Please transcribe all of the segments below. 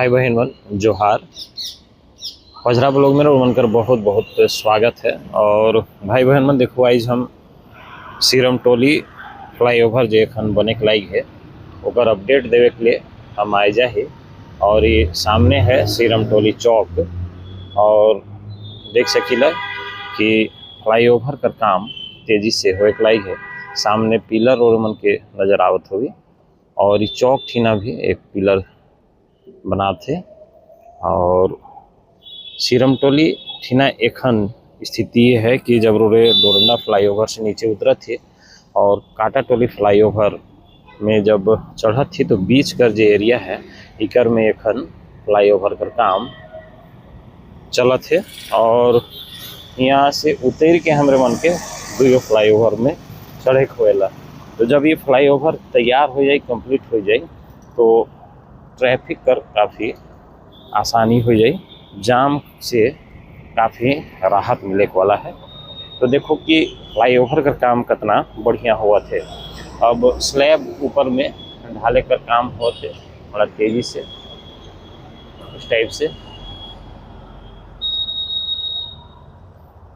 भाई बहन मन जोहार। पजरा ब्लॉग में मन कर बहुत बहुत स्वागत है। और भाई बहन मन देखो, आज हम सीरम टोली फ्लाईओवर जो एखन बने के लायक है ओकर अपडेट देवे के लिए हम आए जाए। और ये सामने है सीरम टोली चौक। और देख सकीला कि फ्लाईओवर का काम तेजी से होए के लायक है। सामने पिलर और मन के नज़र आवत होगी। और ये चौक ठीना भी एक पिलर बनाते। और सीरम टोली ठीना एखन स्थिति ये है कि जब रोरे डोरंडा फ्लाईओवर से नीचे उतरत थे और काटा टोली फ्लाईओवर में जब चढ़त थी तो बीच कर जो एरिया है इकर में एखन फ्लाईओवर का काम चलत है। और यहाँ से उतर के हमरे मन के दो फ्लाईओवर में चढ़े होएला। तो जब ये फ्लाईओवर तैयार हो जाए, कंप्लीट हो जाए, तो ट्रैफिक कर काफ़ी आसानी हो जाए, जाम से काफ़ी राहत मिले वाला है। तो देखो कि फ्लाईओवर का काम कितना बढ़िया हुआ थे। अब स्लैब ऊपर में ढाले कर काम होते बड़ा तेजी से इस टाइप से।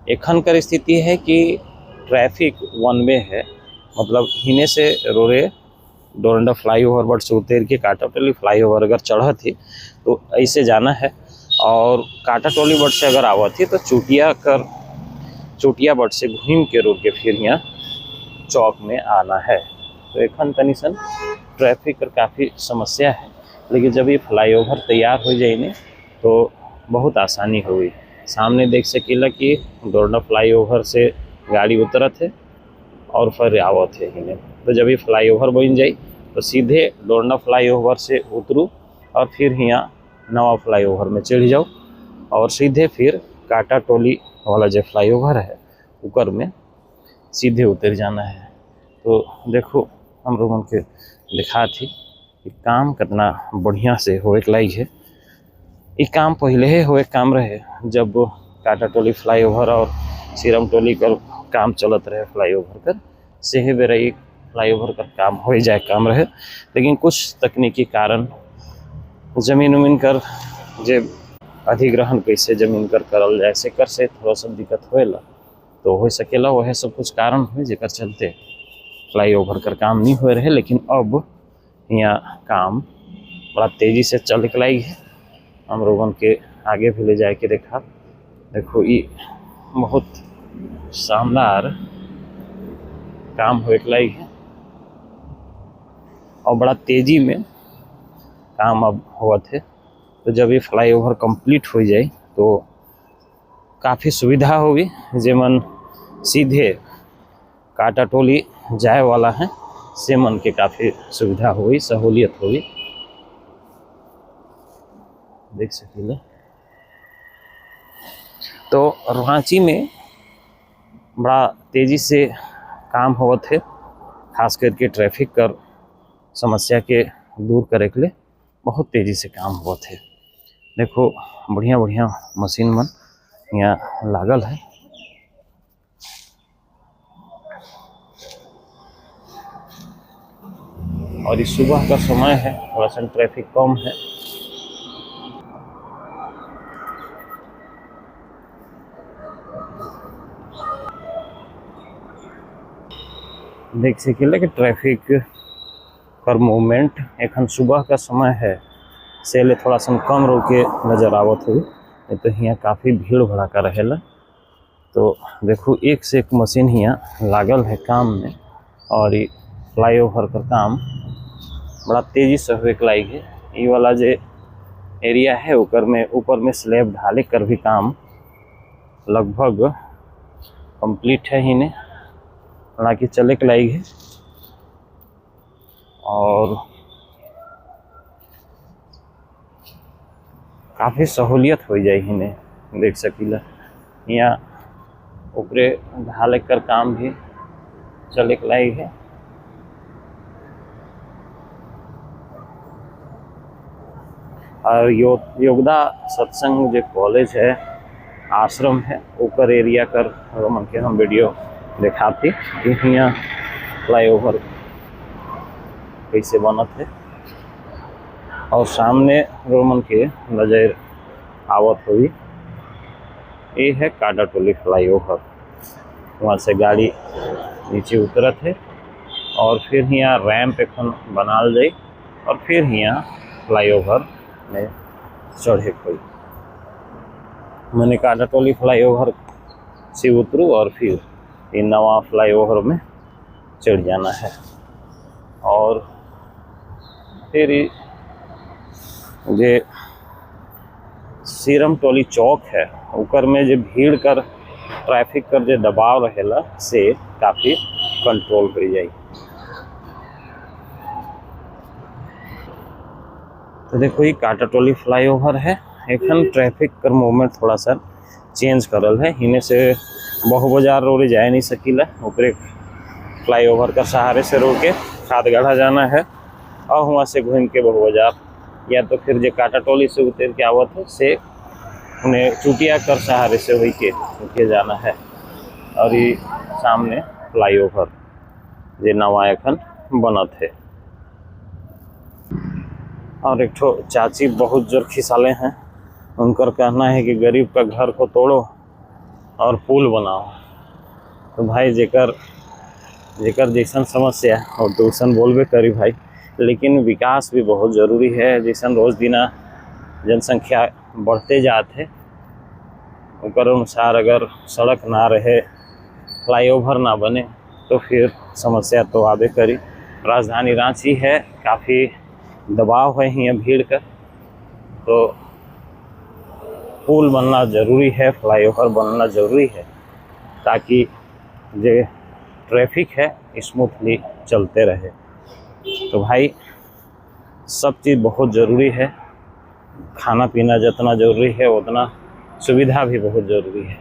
एखन कर स्थिति है कि ट्रैफिक वन वे है, मतलब हिने से रोरे डोरंडा फ्लाईओवर बट से उतर के काटा टोली फ्लाईओवर अगर चढ़ा थी तो ऐसे जाना है। और काटा टोली बट से अगर आवा थी तो चुटिया बट से घूम के रोड के फिर यहाँ चौक में आना है। तो एखन तनी सन ट्रैफिक का काफ़ी समस्या है, लेकिन जब ये फ्लाईओवर तैयार हो जाए तो बहुत आसानी होगी। सामने देख सकीला कि डोरंडा फ्लाईओवर से गाड़ी उतरत है और फिर आवत है हिने। तो जब ये फ्लाईओवर बन जाए तो सीधे डोरंडा फ्लाईओवर से उतरू और फिर यहाँ नवा फ्लाईओवर में चढ़ जाओ और सीधे फिर काटा टोली वाला जो फ्लाईओवर है ऊपर में सीधे उतर जाना है। तो देखो हम लोगों के दिखा थी कि काम कितना बढ़िया से होए के लायक है। ये काम पहले ही होए काम रहे जब काटा टोली फ्लाईओवर और सीरम टोली का काम चलत रहे फ्लाईओवर कर से ही बेरा एक फ्लाईओवर का काम हो जाए काम रहे। लेकिन कुछ तकनीकी कारण जमीन उमीन कर जे अधिग्रहण कैसे जमीन कर करल जाए से कर से थोड़ा सा दिक्कत होएला। तो हो सकेला वह सब कुछ कारण हुए जेकर चलते फ्लाईओवर का काम नहीं हो रहे। लेकिन अब यहाँ काम बड़ा तेजी से चल के लाई है। हम लोगों के आगे भी ले जाए के देखा। देखो ये बहुत शानदार काम हो के लायक है और बड़ा तेजी में काम अब हुआ थे। तो जब ये फ्लाईओवर कंप्लीट हो जाए तो काफ़ी सुविधा होगी। जेमन सीधे काटा टोली जाए वाला है से मन के काफ़ी सुविधा होगी, सहूलियत होगी। देख सकीला तो रांची में बड़ा तेजी से काम हुआ थे, खास करके ट्रैफिक कर समस्या के दूर करे के लिए बहुत तेजी से काम हुआ थे। देखो बढ़िया बढ़िया मशीन मन यहाँ लागल है। और इस सुबह का समय है, थोड़ा सा ट्रैफिक कम है। देख सकीला कि ट्रैफिक पर मूवमेंट एखन सुबह का समय है से ले थोड़ा सा कम रो के नज़र आवत हुई। नहीं तो यहाँ काफ़ी भीड़ भड़ाका रहेला। तो देखो एक से एक मशीन यहाँ लागल है काम में। और ये फ्लाईओवर का काम बड़ा तेजी से हुए के लायक है। ये वाला जो एरिया है ऊपर में स्लैब ढाले कर भी काम लगभग कंप्लीट है ही ने हालांकि चले के लायक है। और काफ़ी सहूलियत हो जाए हिने। देख सकीला यहाँ ऊपरे ढाले कर काम भी चले के लायक है। और योगदा सत्संग जो कॉलेज है, आश्रम है, ऊपर एरिया कर मन के हम वीडियो दिखाती कि यहाँ फ्लाईओवर कैसे बनत है। और सामने रोमन के नज़र आवत हुई ये है काटाटोली फ्लाईओवर। वहाँ से गाड़ी नीचे उतरत है और फिर यहाँ रैंप एखन बनाल जाए और फिर यहाँ फ्लाईओवर में चढ़े कोई मैंने काटाटोली फ्लाईओवर से उतरूँ और फिर ये नवा फ्लाईओवर में चढ़ जाना है। और फिर ये सीरम टोली चौक है ऊपर में जो भीड़ कर ट्रैफिक कर जो दबाव रहेला से काफ़ी कंट्रोल हो जाए। तो देखो ये काटाटोली फ्लाईओवर है। एखन ट्रैफिक कर मूवमेंट थोड़ा सा चेंज करल है। इन्हें से बहु बाजार रोड जाए नहीं सकीला ऊपर फ्लाईओवर का सहारे से रोड के खादगढ़ा जाना है और वहाँ से घूम के बहु बाजार या तो फिर जो काटाटोली से उतर के आवत है से उन्हें चुटिया कर सहारे से हुई के जाना है। और ये सामने फ्लाईओवर जो नवा एखन बनत है। और एक ठो चाची बहुत जोर खिसाले हैं। उनका कहना है कि गरीब का घर को तोड़ो और पुल बनाओ। तो भाई जेकर जैसन समस्या और दूसर बोलबे करी भाई, लेकिन विकास भी बहुत ज़रूरी है। जैसन रोज़ दिना जनसंख्या बढ़ते जाते है उकर अनुसार अगर सड़क ना रहे फ्लाईओवर ना बने तो फिर समस्या तो आबे करी। राजधानी रांची है, काफ़ी दबाव है यहाँ भीड़ का, तो पुल बनना ज़रूरी है, फ्लाईओवर बनना ज़रूरी है ताकि जो ट्रैफिक है स्मूथली चलते रहे। तो भाई सब चीज़ बहुत ज़रूरी है। खाना पीना जितना ज़रूरी है उतना सुविधा भी बहुत ज़रूरी है।